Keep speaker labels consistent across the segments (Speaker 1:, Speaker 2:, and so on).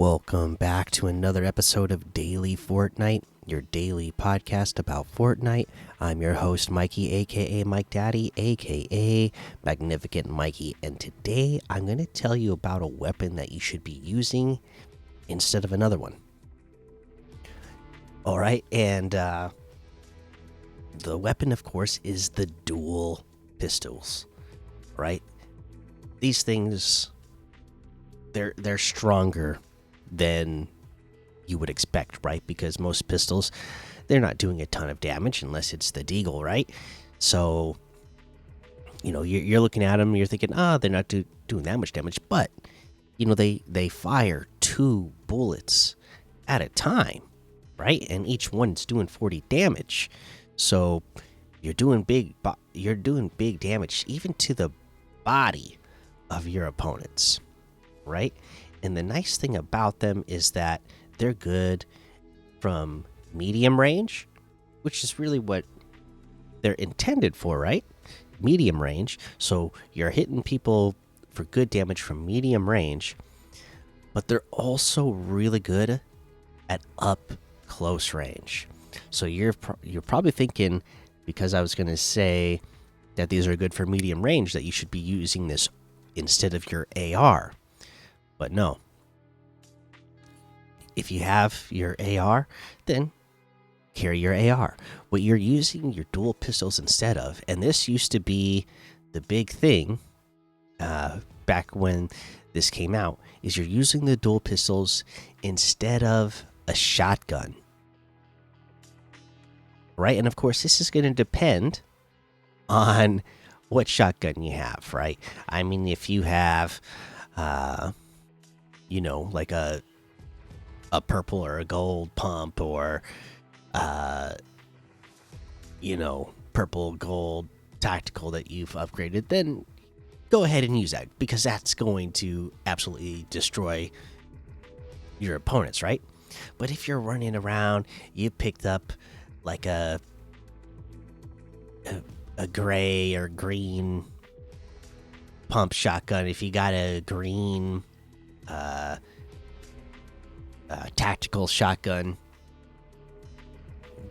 Speaker 1: Welcome back to another episode of Daily Fortnite, your daily podcast about Fortnite. I'm your host, Mikey, aka Mike Daddy, aka Magnificent Mikey, and today I'm going to tell you about a weapon that you should be using instead of another one. All right, and the weapon, of course, is the dual pistols, right? These things, they're stronger than you would expect, right? Because most pistols, they're not doing a ton of damage unless it's the deagle, right? So, you're looking at them, you're thinking, they're not doing that much damage, but they fire 2 bullets at a time, right? And each one's doing 40 damage. So you're doing big damage even to the body of your opponents, right? And the nice thing about them is that they're good from medium range, which is really what they're intended for, right? Medium range. So you're hitting people for good damage from medium range, but they're also really good at up close range. So you're probably thinking, because I was going to say that these are good for medium range, that you should be using this instead of your AR. But no. If you have your AR, then carry your AR. What you're using your dual pistols instead of, and this used to be the big thing back when this came out, is you're using the dual pistols instead of a shotgun. Right? And of course, this is going to depend on what shotgun you have, right? I mean, if you have like a purple or a gold pump, or purple gold tactical that you've upgraded, then go ahead and use that, because that's going to absolutely destroy your opponents, right? But if you're running around, you picked up like a gray or green pump shotgun, if you got a green tactical shotgun,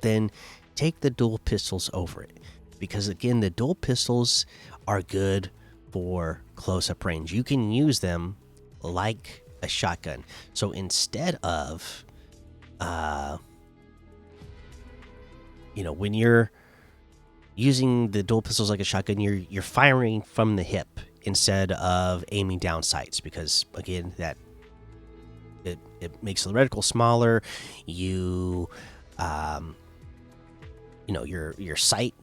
Speaker 1: then take the dual pistols over it, because again, the dual pistols are good for close-up range. You can use them like a shotgun. So instead of when you're using the dual pistols like a shotgun, you're firing from the hip instead of aiming down sights, because again, that it makes the reticle smaller. Your sight,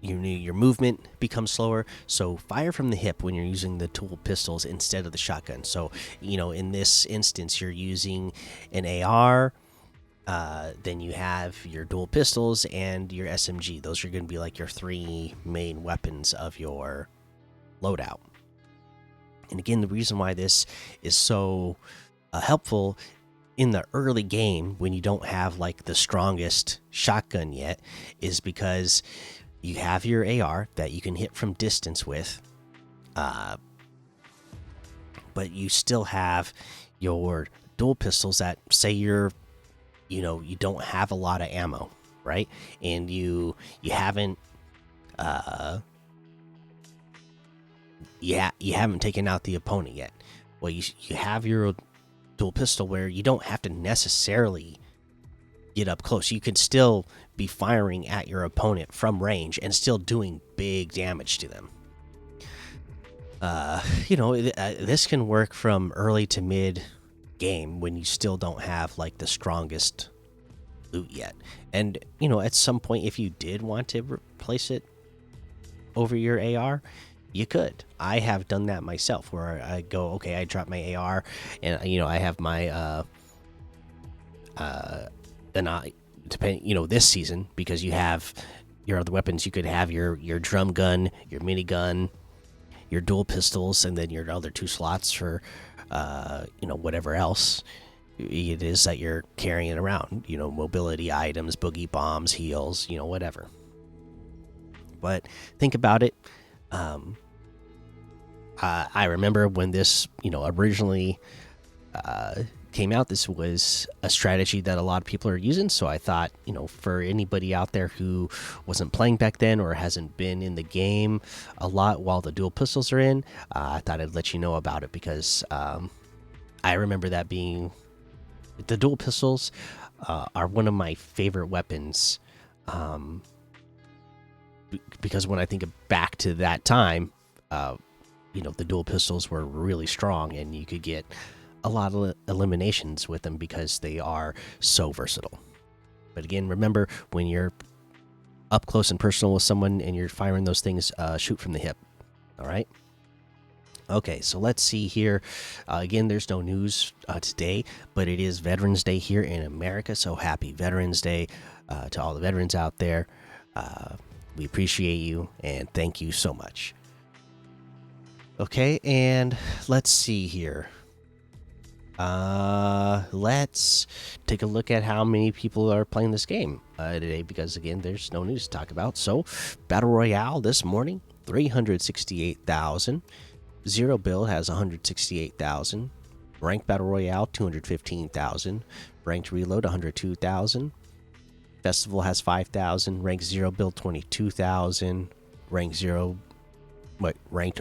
Speaker 1: your movement becomes slower. So fire from the hip when you're using the dual pistols instead of the shotgun. So in this instance, you're using an AR. Then you have your dual pistols and your SMG. Those are going to be like your 3 main weapons of your loadout. And again, the reason why this is so helpful in the early game, when you don't have like the strongest shotgun yet, is because you have your AR that you can hit from distance with, but you still have your dual pistols that, say you don't have a lot of ammo, right? And you haven't you haven't taken out the opponent yet. Well, you have your dual pistol where you don't have to necessarily get up close. You can still be firing at your opponent from range and still doing big damage to them. This can work from early to mid game when you still don't have like the strongest loot yet. And at some point, if you did want to replace it over your AR, you could. I have done that myself, where I go, okay, I drop my AR, and I have my and I depend this season, because you have your other weapons. You could have your drum gun, your minigun, your dual pistols, and then your other 2 slots for whatever else it is that you're carrying around, mobility items, boogie bombs, heals, whatever. But think about it. I remember when this, originally came out, this was a strategy that a lot of people are using. So I thought, for anybody out there who wasn't playing back then or hasn't been in the game a lot while the dual pistols are in, I thought I'd let you know about it because I remember that being the dual pistols are one of my favorite weapons. Because when I think back to that time, the dual pistols were really strong and you could get a lot of eliminations with them because they are so versatile. But again, remember when you're up close and personal with someone and you're firing those things, shoot from the hip. All right. Okay, so let's see here. Again, there's no news today, but it is Veterans Day here in America. So happy Veterans Day to all the veterans out there. We appreciate you and thank you so much. Okay, and let's see here. Let's take a look at how many people are playing this game today, because again, there's no news to talk about. So, Battle Royale this morning, 368,000. Zero Build has 168,000. Ranked Battle Royale, 215,000. Ranked Reload, 102,000. Festival has 5,000. Ranked Zero Build, 22,000. Ranked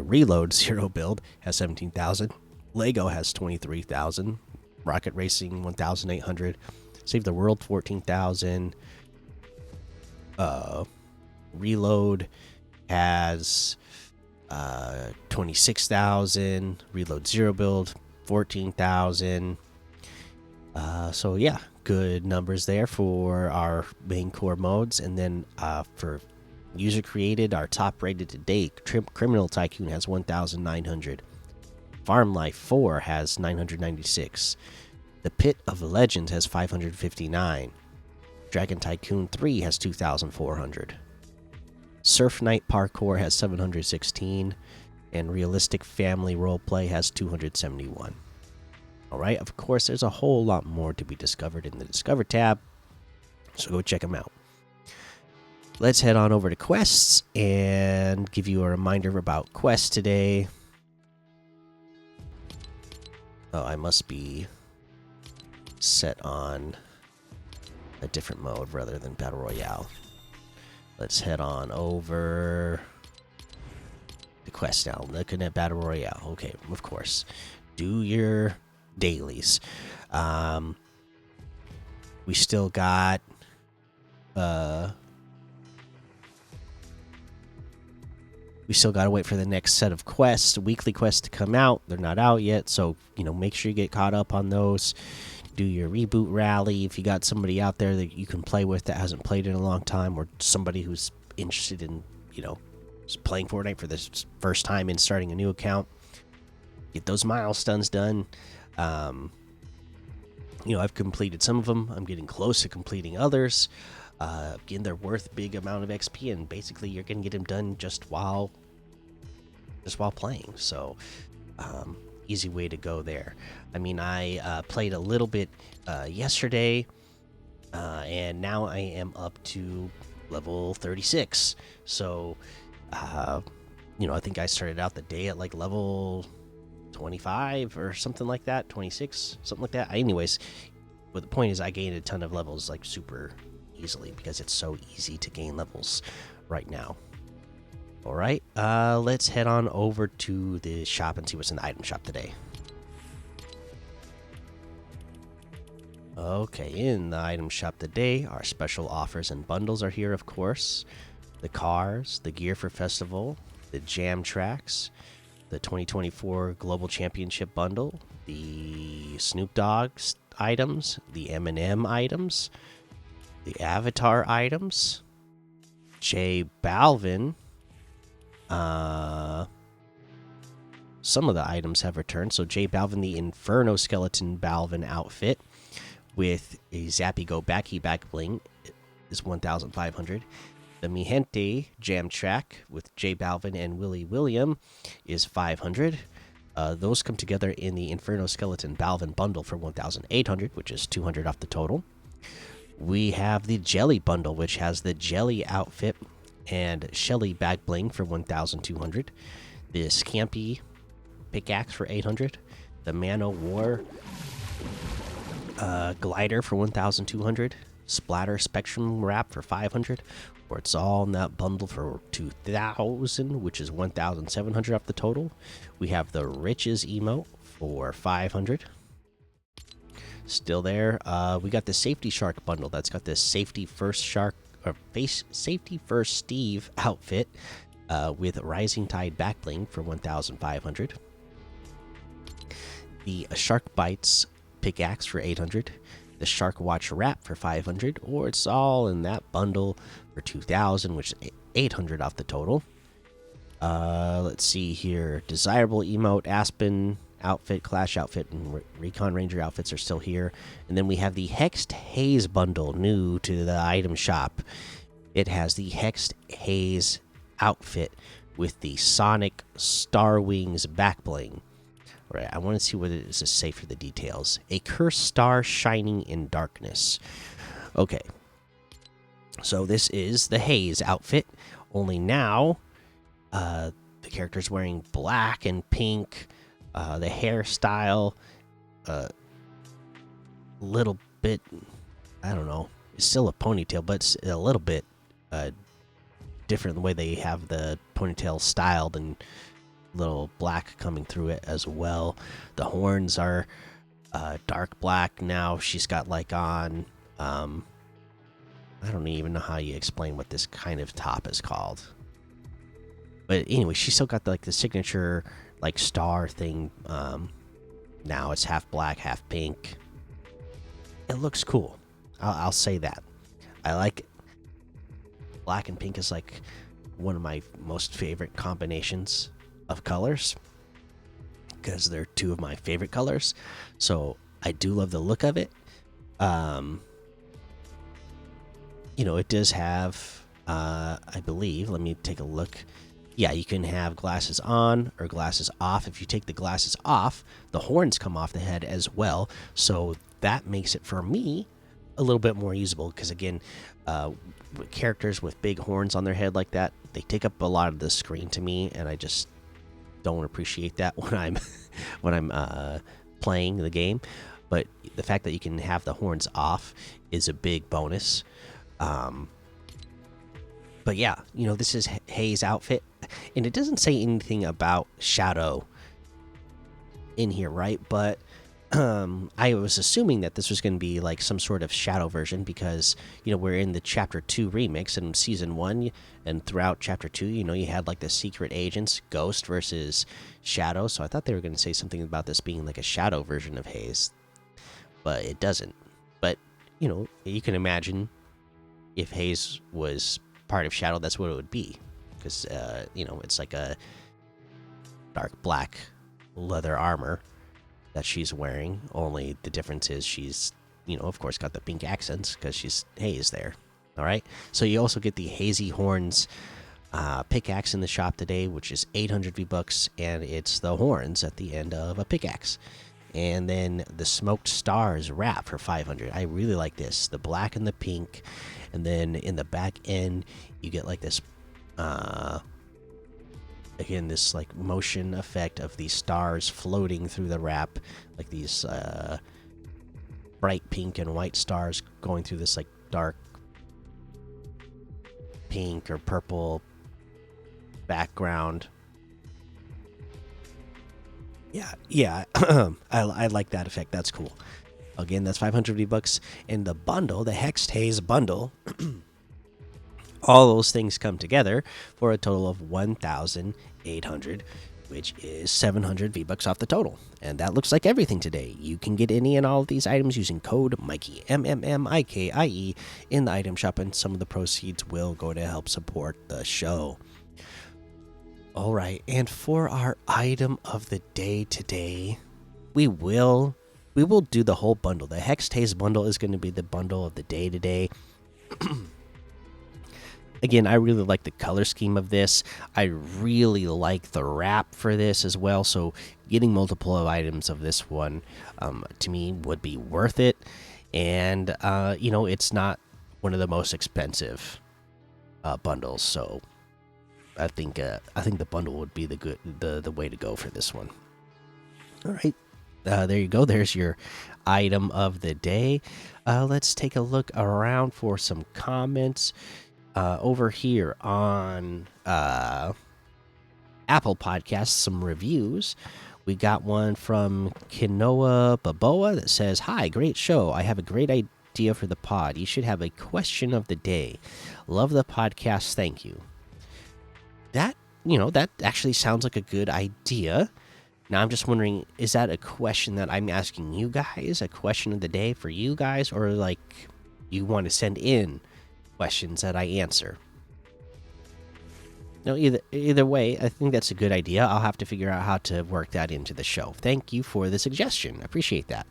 Speaker 1: Reload Zero Build has 17,000. Lego has 23,000. Rocket Racing 1,800. Save the World 14,000. Reload has 26,000. Reload Zero Build 14,000. So yeah, good numbers there for our main core modes. And then for user created, our top rated today, Criminal Tycoon has 1,900. Farm Life 4 has 996. The Pit of Legends has 559. Dragon Tycoon 3 has 2,400. Surf Night Parkour has 716. And Realistic Family Roleplay has 271. Alright, of course, there's a whole lot more to be discovered in the Discover tab, so go check them out. Let's head on over to quests and give you a reminder about quests today. Oh, I must be set on a different mode rather than Battle Royale. Let's head on over the quest now. Looking at Battle Royale. Okay, of course. Do your dailies. We still got to wait for the next set of quests, weekly quests to come out. They're not out yet, so make sure you get caught up on those. Do your reboot rally if you got somebody out there that you can play with that hasn't played in a long time, or somebody who's interested in playing Fortnite for the first time and starting a new account. Get those milestones done. I've completed some of them. I'm getting close to completing others. Again, they're worth a big amount of XP, and basically you're gonna get them done just while playing. So easy way to go there. I mean, I played a little bit yesterday, and now I am up to level 36. So I think I started out the day at like level 25 or something like that, 26, something like that. Anyways, but the point is I gained a ton of levels like super easily because it's so easy to gain levels right now. All right, let's head on over to the shop and see what's in the item shop today. Okay, in the item shop today, our special offers and bundles are here, of course. The cars, the gear for festival, the jam tracks, the 2024 Global Championship bundle, the Snoop Dogg items, the M&M items, the Avatar items, J Balvin. Some of the items have returned. So J Balvin, the Inferno Skeleton Balvin outfit with a Zappy Go Backy back bling is 1,500. The Mi Gente Jam Track with J Balvin and Willie William is 500. Those come together in the Inferno Skeleton Balvin bundle for 1,800, which is 200 off the total. We have the Jelly bundle, which has the Jelly outfit and Shelly back bling for 1,200. The Scampy pickaxe for 800. The Man O' War Glider for 1,200. Splatter Spectrum Wrap for 500. Or it's all in that bundle for 2,000, which is 1,700 off the total. We have the Riches emote for 500. Still there. We got the Safety Shark bundle. That's got this Safety First Shark or Safety First Steve outfit with Rising Tide backbling for 1,500. The Shark Bites pickaxe for 800. The Shark Watch wrap for 500, or it's all in that bundle for 2,000, which is 800 off the total. Let's see here. Desirable emote, Aspen outfit, Clash outfit, and Recon Ranger outfits are still here. And then we have the Hexed Haze bundle, new to the item shop. It has the Hexed Haze outfit with the Sonic Star Wings backbling. All right, I want to see what it is to say for the details. A cursed star shining in darkness. Okay, so this is the Haze outfit. Only now, the character's wearing black and pink. The hairstyle, little bit, I don't know. It's still a ponytail, but it's a little bit different the way they have the ponytail styled and little black coming through it as well. The horns are dark black now. She's got like on I don't even know how you explain what this kind of top is called, but anyway, she still got like the signature like star thing. Now it's half black, half pink. It looks cool. I'll say that. I like it. Black and pink is like one of my most favorite combinations of colors because they're two of my favorite colors. So I do love the look of it. It does have, I believe, let me take a look. Yeah, you can have glasses on or glasses off. If you take the glasses off, the horns come off the head as well. So that makes it, for me, a little bit more usable. Because, again, characters with big horns on their head like that, they take up a lot of the screen to me. And I just don't appreciate that when I'm playing the game. But the fact that you can have the horns off is a big bonus. But yeah, this is Hayes' outfit, and it doesn't say anything about Shadow in here, right? But I was assuming that this was going to be like some sort of Shadow version because we're in the Chapter 2 remix and Season 1, and throughout Chapter 2, you had like the secret agents, Ghost versus Shadow. So I thought they were going to say something about this being like a Shadow version of Hayes, but it doesn't. But you can imagine if Hayes was part of Shadow, that's what it would be, because it's like a dark black leather armor that she's wearing. Only the difference is she's of course got the pink accents because she's Hayes there. All right, so you also get the Hazy Horns pickaxe in the shop today, which is 800 V-bucks, and it's the horns at the end of a pickaxe. And then the Smoked Stars wrap for 500. I really like this, the black and the pink. And then in the back end, you get like this, again, this like motion effect of these stars floating through the wrap, like these bright pink and white stars going through this like dark pink or purple background. Yeah, I like that effect. That's cool. Again, that's 500 V-bucks. And the bundle, the Hexed Haze bundle, all those things come together for a total of 1,800, which is 700 V-bucks off the total. And that looks like everything today. You can get any and all of these items using code Mikey, MMMIKIE, in the item shop, and some of the proceeds will go to help support the show. All right, and for our item of the day today, we will do the whole bundle. The Hexed Haze bundle is going to be the bundle of the day today. Again, I really like the color scheme of this. I really like the wrap for this as well. So getting multiple items of this one, to me, would be worth it. And it's not one of the most expensive bundles, so I think the bundle would be the way to go for this one. All right. There you go. There's your item of the day. Let's take a look around for some comments over here on Apple Podcasts, some reviews. We got one from Kinoa Baboa that says, "Hi, great show. I have a great idea for the pod. You should have a question of the day. Love the podcast. Thank you." That, that actually sounds like a good idea. Now, I'm just wondering, is that a question that I'm asking you guys, a question of the day for you guys, or like you want to send in questions that I answer? No, either way, I think that's a good idea. I'll have to figure out how to work that into the show. Thank you for the suggestion. I appreciate that.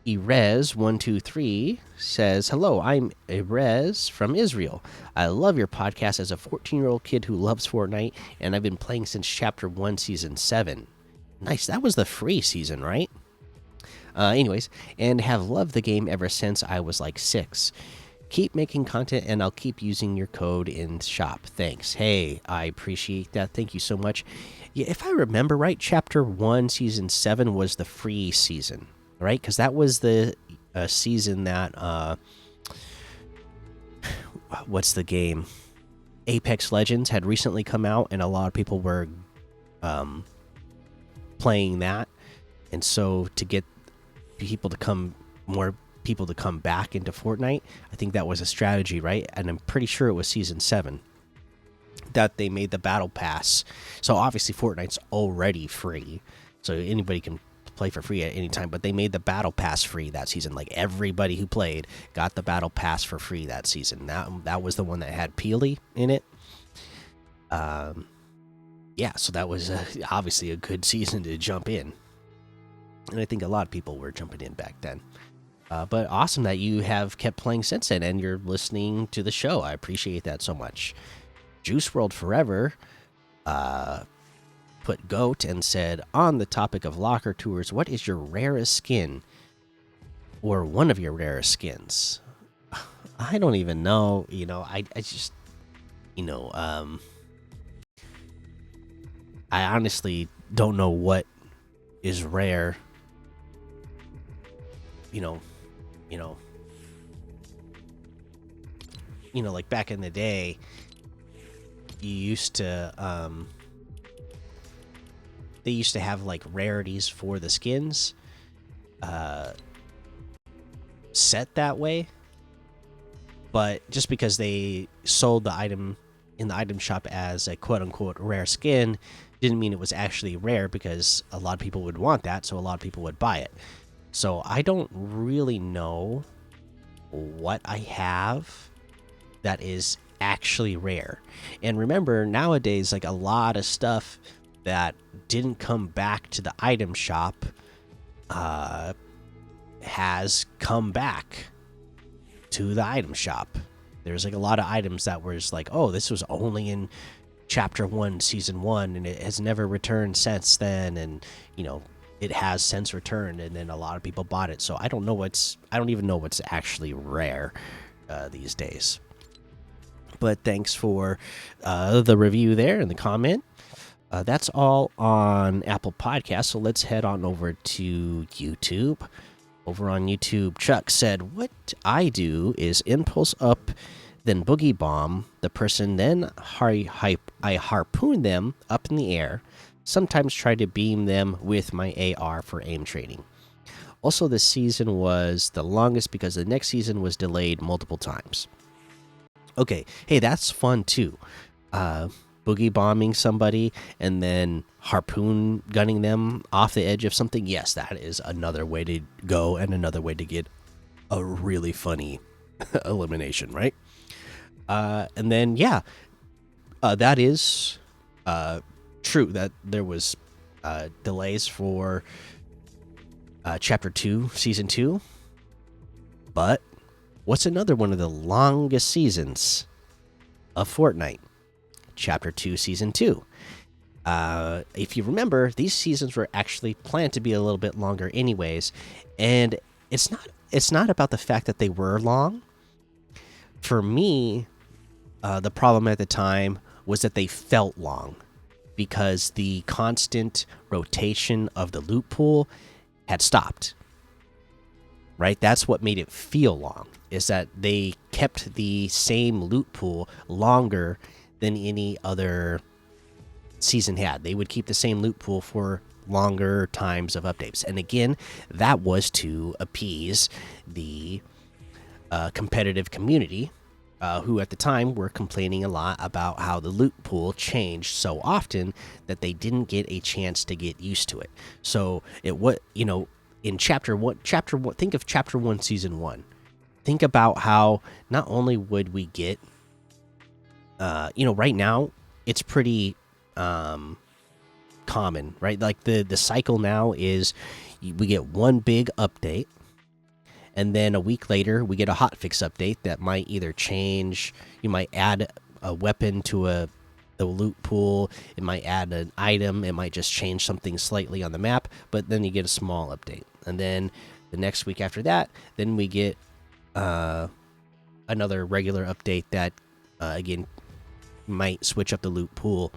Speaker 1: Erez123 says, "Hello, I'm Erez from Israel. I love your podcast as a 14-year-old kid who loves Fortnite, and I've been playing since Chapter 1, Season 7. Nice. That was the free season, right? Anyways, and have loved the game ever since I was like 6. Keep making content, and I'll keep using your code in shop. Thanks." Hey, I appreciate that. Thank you so much. Yeah, if I remember right, Chapter 1, Season 7 was the free season, right? Because that was the season that what's the game? Apex Legends had recently come out, and a lot of people were playing that, and so to get more people to come back into Fortnite, I think that was a strategy, right? And I'm pretty sure it was Season 7 that they made the battle pass. So obviously Fortnite's already free, so anybody can play for free at any time, but they made the battle pass free that season. Like, everybody who played got the battle pass for free that season. That was the one that had Peely in it. Yeah, so that was obviously a good season to jump in, and I think a lot of people were jumping in back then. But awesome that you have kept playing since then, and you're listening to the show. I appreciate that so much. Juice World Forever put GOAT and said, "On the topic of locker tours, what is your rarest skin, or one of your rarest skins?" I don't even know. I just, I honestly don't know what is rare. Like back in the day, you used to they used to have like rarities for the skins set that way, but just because they sold the item in the item shop as a quote-unquote rare skin didn't mean it was actually rare, because a lot of people would want that, so a lot of people would buy it. So I don't really know what I have that is actually rare. And remember, nowadays, like, a lot of stuff that didn't come back to the item shop has come back to the item shop. There's like a lot of items that were just like, oh, this was only in Chapter 1, Season 1, and it has never returned since then, and it has since returned, and then a lot of people bought it. So I don't even know what's actually rare these days. But thanks for the review there and the comment. That's all on Apple Podcasts, so let's head on over to YouTube. Over on YouTube, Chuck said, "What I do is impulse up, then boogie bomb the person, then I harpoon them up in the air. Sometimes try to beam them with my AR for aim training. Also, this season was the longest because the next season was delayed multiple times." Okay, hey, that's fun too. Boogie bombing somebody and then harpoon gunning them off the edge of something. Yes, that is another way to go, and another way to get a really funny elimination, right? And then, yeah, that is true that there was delays for Chapter 2, Season 2. But what's another one of the longest seasons of Fortnite? Chapter 2, Season 2. If you remember, these seasons were actually planned to be a little bit longer anyways, and it's not about the fact that they were long. For me, the problem at the time was that they felt long. because the constant rotation of the loot pool had stopped. Right? That's what made it feel long, is that they kept the same loot pool longer than any other season had. They would keep the same loot pool for longer times of updates. And again, that was to appease the competitive community, who at the time were complaining a lot about how the loot pool changed so often that they didn't get a chance to get used to it. So it what in chapter one, think of chapter 1 season 1. Think about how not only would we get right now it's pretty common, right? Like the cycle now is we get one big update, and then a week later we get a hotfix update that might either change. You might add a weapon to the loot pool. It might add an item. It might just change something slightly on the map. But then you get a small update, and then the next week after that, then we get another regular update that again might switch up the loot pool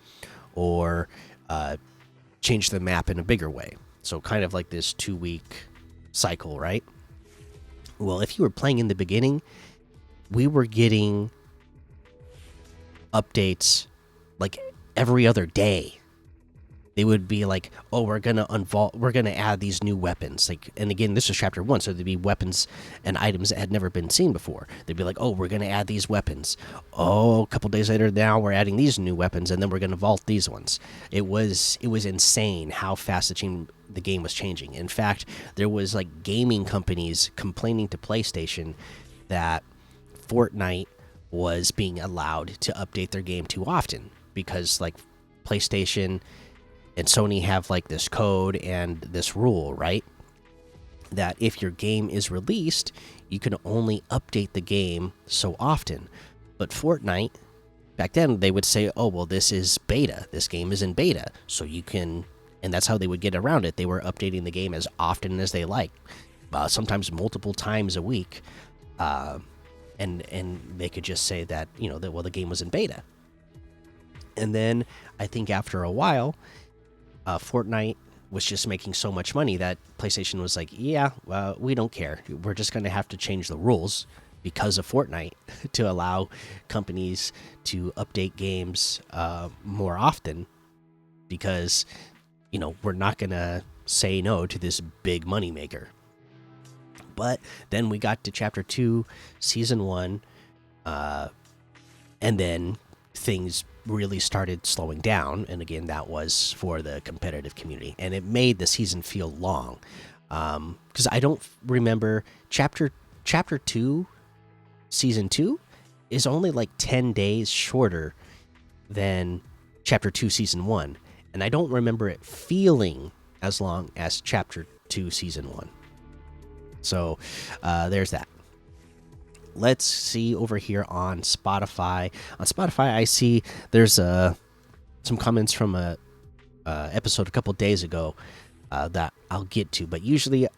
Speaker 1: or change the map in a bigger way. So kind of like this 2-week cycle, right? Well, if you were playing in the beginning, we were getting updates like every other day. They would be like, "Oh, we're gonna add these new weapons." Like, and again, this is chapter 1, so there'd be weapons and items that had never been seen before. They'd be like, "Oh, we're gonna add these weapons." Oh, a couple days later, now we're adding these new weapons, and then we're gonna vault these ones. It was insane how fast the game was changing. In fact, there was like gaming companies complaining to PlayStation that Fortnite was being allowed to update their game too often, because like PlayStation and Sony have like this code and this rule, right? That if your game is released, you can only update the game so often. But Fortnite, back then, they would say, "Oh, well, this is beta. This game is in beta." So you can, and that's how they would get around it. They were updating the game as often as they like, sometimes multiple times a week. And they could just say that, the game was in beta. And then I think after a while, Fortnite was just making so much money that PlayStation was like, "Yeah, we don't care. We're just going to have to change the rules because of Fortnite to allow companies to update games more often, because we're not going to say no to this big money maker." But then we got to chapter 2, season 1, and then things really started slowing down. And again, that was for the competitive community, and it made the season feel long. Because I don't remember chapter 2, season 2 is only like 10 days shorter than chapter 2, season 1, and I don't remember it feeling as long as chapter 2, season 1. So there's that. Let's see over here on Spotify. On Spotify, I see there's some comments from a episode a couple days ago that I'll get to. But usually,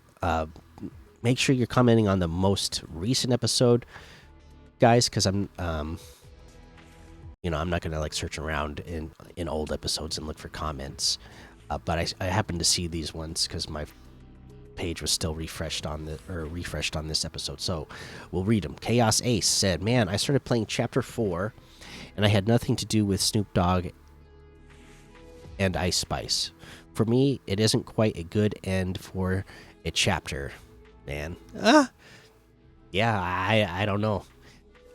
Speaker 1: make sure you're commenting on the most recent episode, guys, because I'm not gonna like search around in old episodes and look for comments. But I happen to see these ones because my page was still refreshed on this episode, so we'll read them. Chaos Ace said, "Man, I started playing chapter 4 and I had nothing to do with Snoop Dogg and Ice Spice. For me, it isn't quite a good end for a chapter, man." Yeah, I don't know.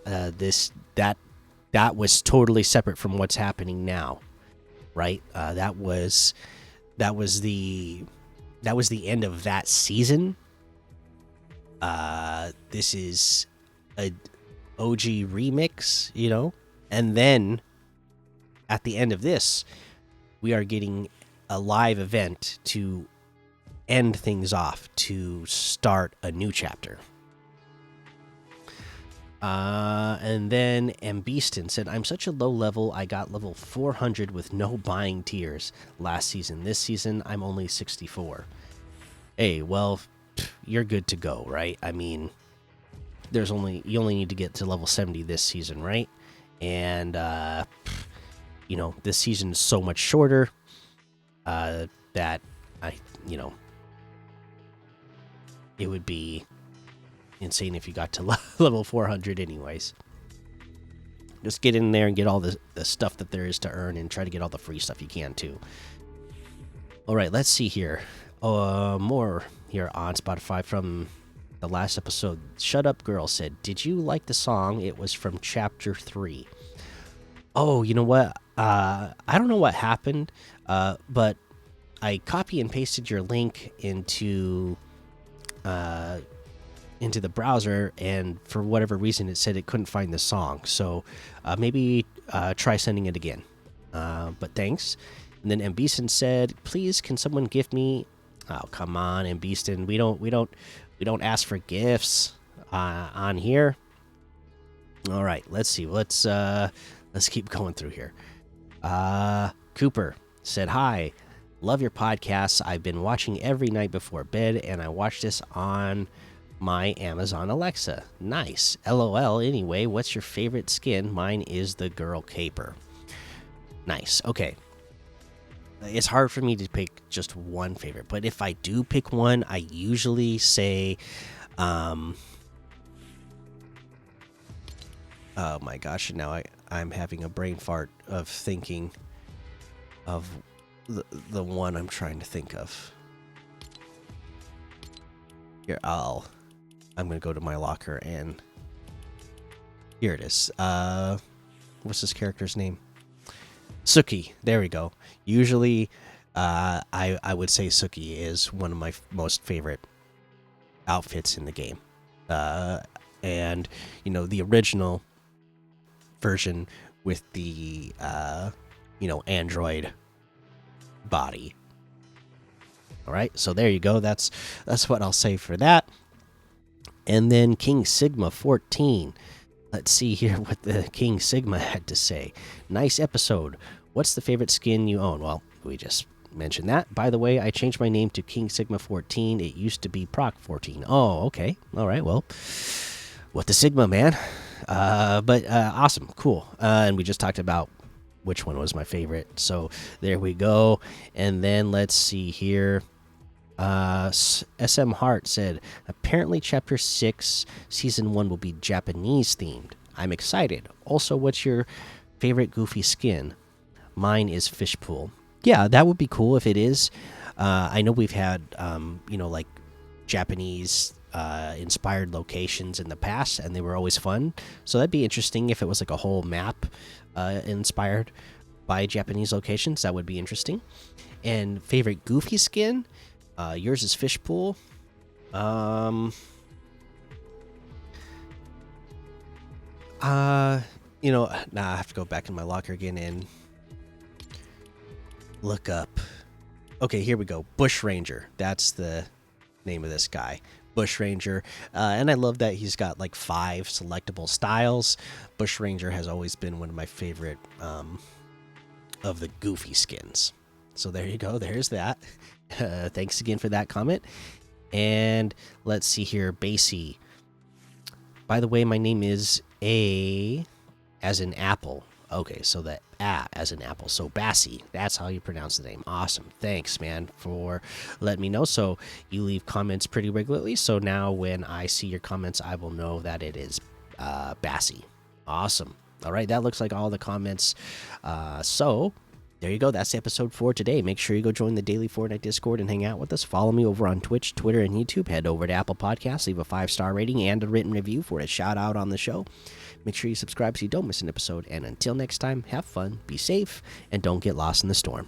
Speaker 1: That was totally separate from what's happening now, right? That was the end of that season. This is a OG remix, and then at the end of this, we are getting a live event to end things off, to start a new chapter. And then Ambeaston said, "I'm such a low level. I got level 400 with no buying tiers last season. This season, I'm only 64. Hey, well, you're good to go, right? I mean, you only need to get to level 70 this season, right? And this season is so much shorter that I, it would be insane if you got to level 400 anyways. Just get in there and get all the stuff that there is to earn and try to get all the free stuff you can too. All right, let's see here. More here on Spotify from the last episode. Shut Up Girl said, "Did you like the song? It was from chapter 3." Oh, you know what? I don't know what happened, but I copy and pasted your link into the browser, and for whatever reason, it said it couldn't find the song. So maybe try sending it again. But thanks. And then Beaston said, "Please, can someone gift me?" Oh, come on, Beaston. We don't ask for gifts on here. All right, let's see. Let's keep going through here. Cooper said, "Hi, love your podcasts. I've been watching every night before bed, and I watch this on my Amazon Alexa. Nice. LOL. Anyway, what's your favorite skin? Mine is the girl caper." Nice. Okay. It's hard for me to pick just one favorite, but if I do pick one, I usually say, oh my gosh, now I'm having a brain fart of thinking of the one I'm trying to think of. Here, I'm gonna go to my locker and here it is. What's this character's name? Suki. There we go. Usually, I would say Suki is one of my most favorite outfits in the game. And the original version with the android body. All right, so there you go. That's what I'll say for that. And then King Sigma 14. Let's see here what the King Sigma had to say. "Nice episode. What's the favorite skin you own?" Well, we just mentioned that. By the way, I changed my name to King Sigma 14. It used to be Proc 14. Oh, okay. All right. Well, what the Sigma, man. But awesome. Cool. And we just talked about which one was my favorite. So there we go. And then let's see here. SM Hart said, "Apparently chapter 6 season 1 will be Japanese themed. I'm excited. Also, what's your favorite goofy skin?" Mine is Fishpool. Yeah, that would be cool if it is. I know we've had like Japanese inspired locations in the past, and they were always fun. So that'd be interesting if it was like a whole map inspired by Japanese locations. That would be interesting. And favorite goofy skin? Yours is Fishpool. Nah, I have to go back in my locker again and look up. Okay, here we go. Bush Ranger. That's the name of this guy. Bush Ranger. And I love that he's got like 5 selectable styles. Bush Ranger has always been one of my favorite of the goofy skins. So there you go. There's that. Thanks again for that comment. And let's see here. Basie. By the way, my name is A as in apple. Okay, so that as in apple. So Basie. That's how you pronounce the name. Awesome. Thanks, man, for letting me know. So you leave comments pretty regularly. So now when I see your comments, I will know that it is Basie. Awesome. All right, that looks like all the comments. So there you go. That's the episode for today. Make sure you go join the daily Fortnite Discord and hang out with us. Follow me over on Twitch, Twitter, and YouTube. Head over to Apple Podcasts, leave a 5-star rating and a written review for a shout out on the show. Make sure you subscribe so you don't miss an episode. And until next time, have fun, be safe, and don't get lost in the storm.